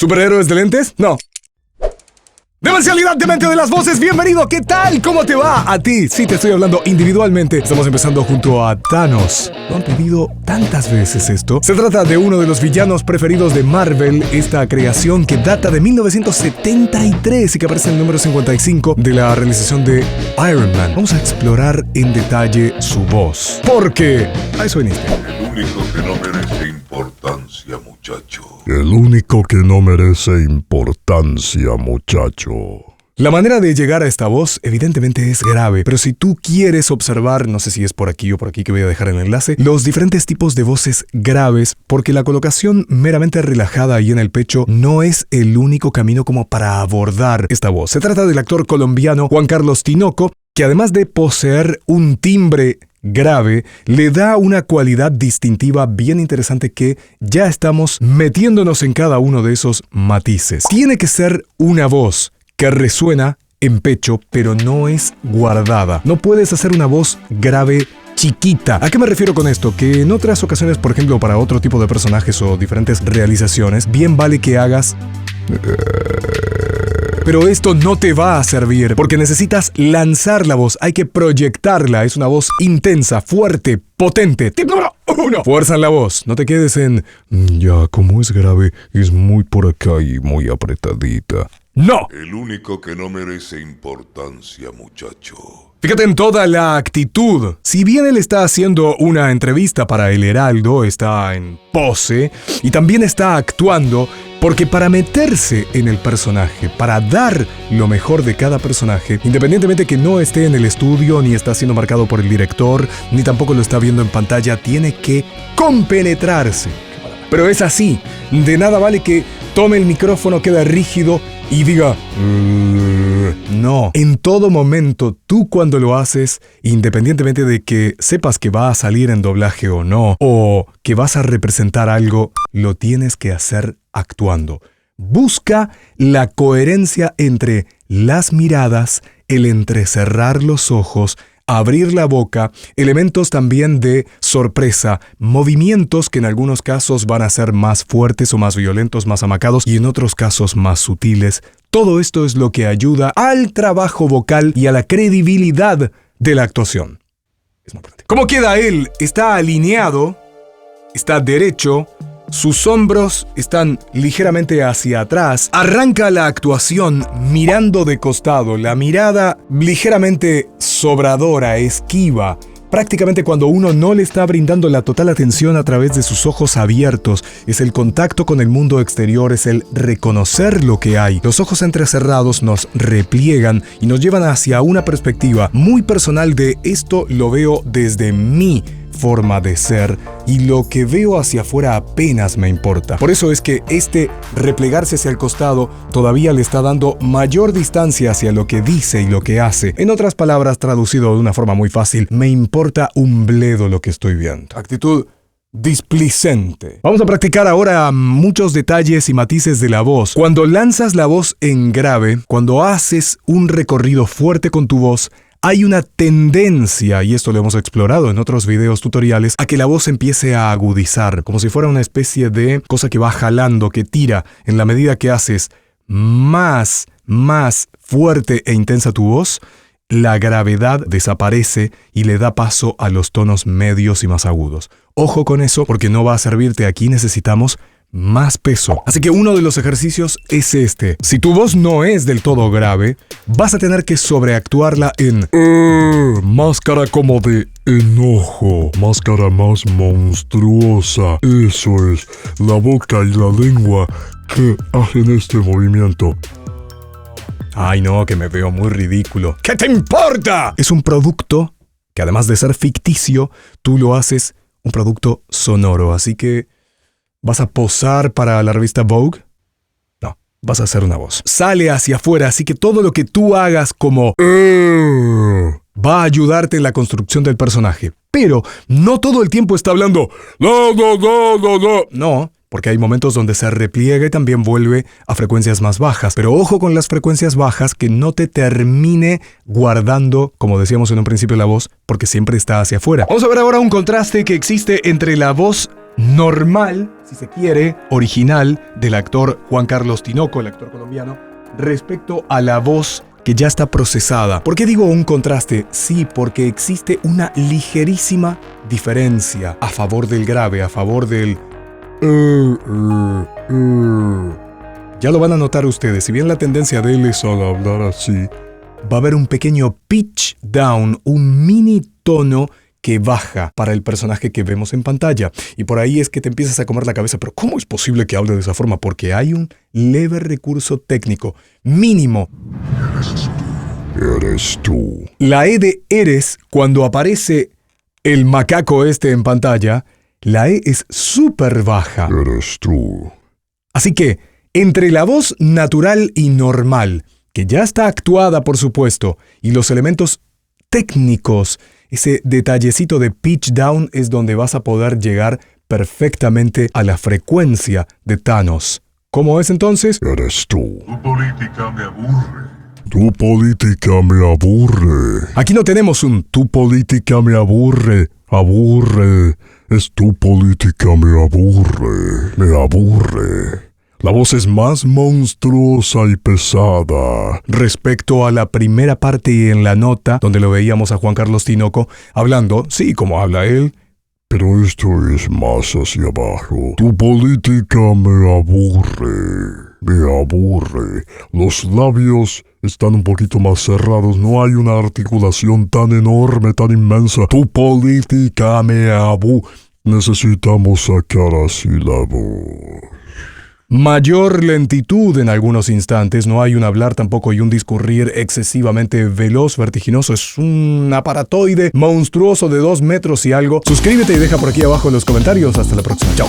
¿Superhéroes de lentes? No. Demencialidad de mente de las voces, bienvenido, ¿qué tal? ¿Cómo te va? A ti, sí te estoy hablando individualmente. Estamos empezando junto a Thanos. Lo han pedido tantas veces esto. Se trata de uno de los villanos preferidos de Marvel, esta creación que data de 1973 y que aparece en el número 55 de la realización de Iron Man. Vamos a explorar en detalle su voz. Porque a eso viniste. El único que no merece importancia, muchacho. El único que no merece importancia, muchacho. La manera de llegar a esta voz evidentemente es grave, pero si tú quieres observar, no sé si es por aquí o por aquí que voy a dejar el enlace, los diferentes tipos de voces graves, porque la colocación meramente relajada ahí en el pecho no es el único camino como para abordar esta voz. Se trata del actor colombiano Juan Carlos Tinoco, que además de poseer un timbre grave, le da una cualidad distintiva bien interesante que ya estamos metiéndonos en cada uno de esos matices. Tiene que ser una voz que resuena en pecho, pero no es guardada. No puedes hacer una voz grave chiquita. ¿A qué me refiero con esto? Que en otras ocasiones, por ejemplo, para otro tipo de personajes o diferentes realizaciones, bien vale que hagas... Pero esto no te va a servir porque necesitas lanzar la voz, hay que proyectarla, es una voz intensa, fuerte, potente. Tip número 1. Fuerza en la voz, no te quedes en... Ya, como es grave, es muy por acá y muy apretadita. ¡No! El único que no merece importancia, muchacho. Fíjate en toda la actitud. Si bien él está haciendo una entrevista para El Heraldo, está en pose y también está actuando, porque para meterse en el personaje, para dar lo mejor de cada personaje, independientemente que no esté en el estudio, ni está siendo marcado por el director, ni tampoco lo está viendo en pantalla, tiene que compenetrarse. Pero es así. De nada vale que tome el micrófono, quede rígido y diga... No, en todo momento, tú cuando lo haces, independientemente de que sepas que va a salir en doblaje o no, o que vas a representar algo, lo tienes que hacer actuando. Busca la coherencia entre las miradas, el entrecerrar los ojos, abrir la boca, elementos también de sorpresa, movimientos que en algunos casos van a ser más fuertes o más violentos, más amacados y en otros casos más sutiles. Todo esto es lo que ayuda al trabajo vocal y a la credibilidad de la actuación. Es muy importante. ¿Cómo queda él? Está alineado, está derecho, sus hombros están ligeramente hacia atrás. Arranca la actuación mirando de costado, la mirada ligeramente sobradora, esquiva. Prácticamente cuando uno no le está brindando la total atención a través de sus ojos abiertos, es el contacto con el mundo exterior, es el reconocer lo que hay. Los ojos entrecerrados nos repliegan y nos llevan hacia una perspectiva muy personal de esto lo veo desde mi forma de ser y lo que veo hacia afuera apenas me importa. Por eso es que este replegarse hacia el costado todavía le está dando mayor distancia hacia lo que dice y lo que hace. En otras palabras, traducido de una forma muy fácil, me importa un bledo lo que estoy viendo. Actitud displicente. Vamos a practicar ahora muchos detalles y matices de la voz. Cuando lanzas la voz en grave, cuando haces un recorrido fuerte con tu voz, hay una tendencia, y esto lo hemos explorado en otros videos tutoriales, a que la voz empiece a agudizar, como si fuera una especie de cosa que va jalando, que tira. En la medida que haces más fuerte e intensa tu voz, la gravedad desaparece y le da paso a los tonos medios y más agudos. Ojo con eso, porque no va a servirte. Aquí necesitamos más peso. Así que uno de los ejercicios es este. Si tu voz no es del todo grave, vas a tener que sobreactuarla en máscara como de enojo, máscara más monstruosa. Eso es, la boca y la lengua que hacen este movimiento. Ay no, que me veo muy ridículo. ¿Qué te importa? Es un producto que además de ser ficticio, tú lo haces un producto sonoro, así que... ¿vas a posar para la revista Vogue? No, vas a hacer una voz. Sale hacia afuera, así que todo lo que tú hagas como va a ayudarte en la construcción del personaje. Pero no todo el tiempo está hablando No, porque hay momentos donde se repliega y también vuelve a frecuencias más bajas. Pero ojo con las frecuencias bajas, que no te termine guardando, como decíamos en un principio, la voz, porque siempre está hacia afuera. Vamos a ver ahora un contraste que existe entre la voz normal, si se quiere, original del actor Juan Carlos Tinoco, el actor colombiano, respecto a la voz que ya está procesada. ¿Por qué digo un contraste? Sí, porque existe una ligerísima diferencia a favor del grave, a favor del... Ya lo van a notar ustedes, si bien la tendencia de él es al hablar así, va a haber un pequeño pitch down, un mini tono que baja para el personaje que vemos en pantalla. Y por ahí es que te empiezas a comer la cabeza, pero ¿cómo es posible que hable de esa forma? Porque hay un leve recurso técnico, mínimo. Eres tú. La E de eres, cuando aparece el macaco este en pantalla, la E es súper baja. Eres tú. Así que, entre la voz natural y normal, que ya está actuada por supuesto, y los elementos técnicos, ese detallecito de pitch down es donde vas a poder llegar perfectamente a la frecuencia de Thanos. ¿Cómo es entonces? Eres tú. Tu política me aburre. Tu política me aburre. Aquí no tenemos un Tu política me aburre. Aburre. Es tu política me aburre. Me aburre. La voz es más monstruosa y pesada. respecto a la primera parte en la nota, donde lo veíamos a Juan Carlos Tinoco hablando, sí, como habla él. Pero esto es más hacia abajo. Tu política me aburre. Me aburre. Los labios están un poquito más cerrados. No hay una articulación tan enorme, tan inmensa. Tu política me aburre. Necesitamos sacar así la voz. Mayor lentitud en algunos instantes, no hay un hablar tampoco y un discurrir excesivamente veloz, vertiginoso, es un aparatoide monstruoso de 2 metros y algo. Suscríbete y deja por aquí abajo en los comentarios. Hasta la próxima, chao.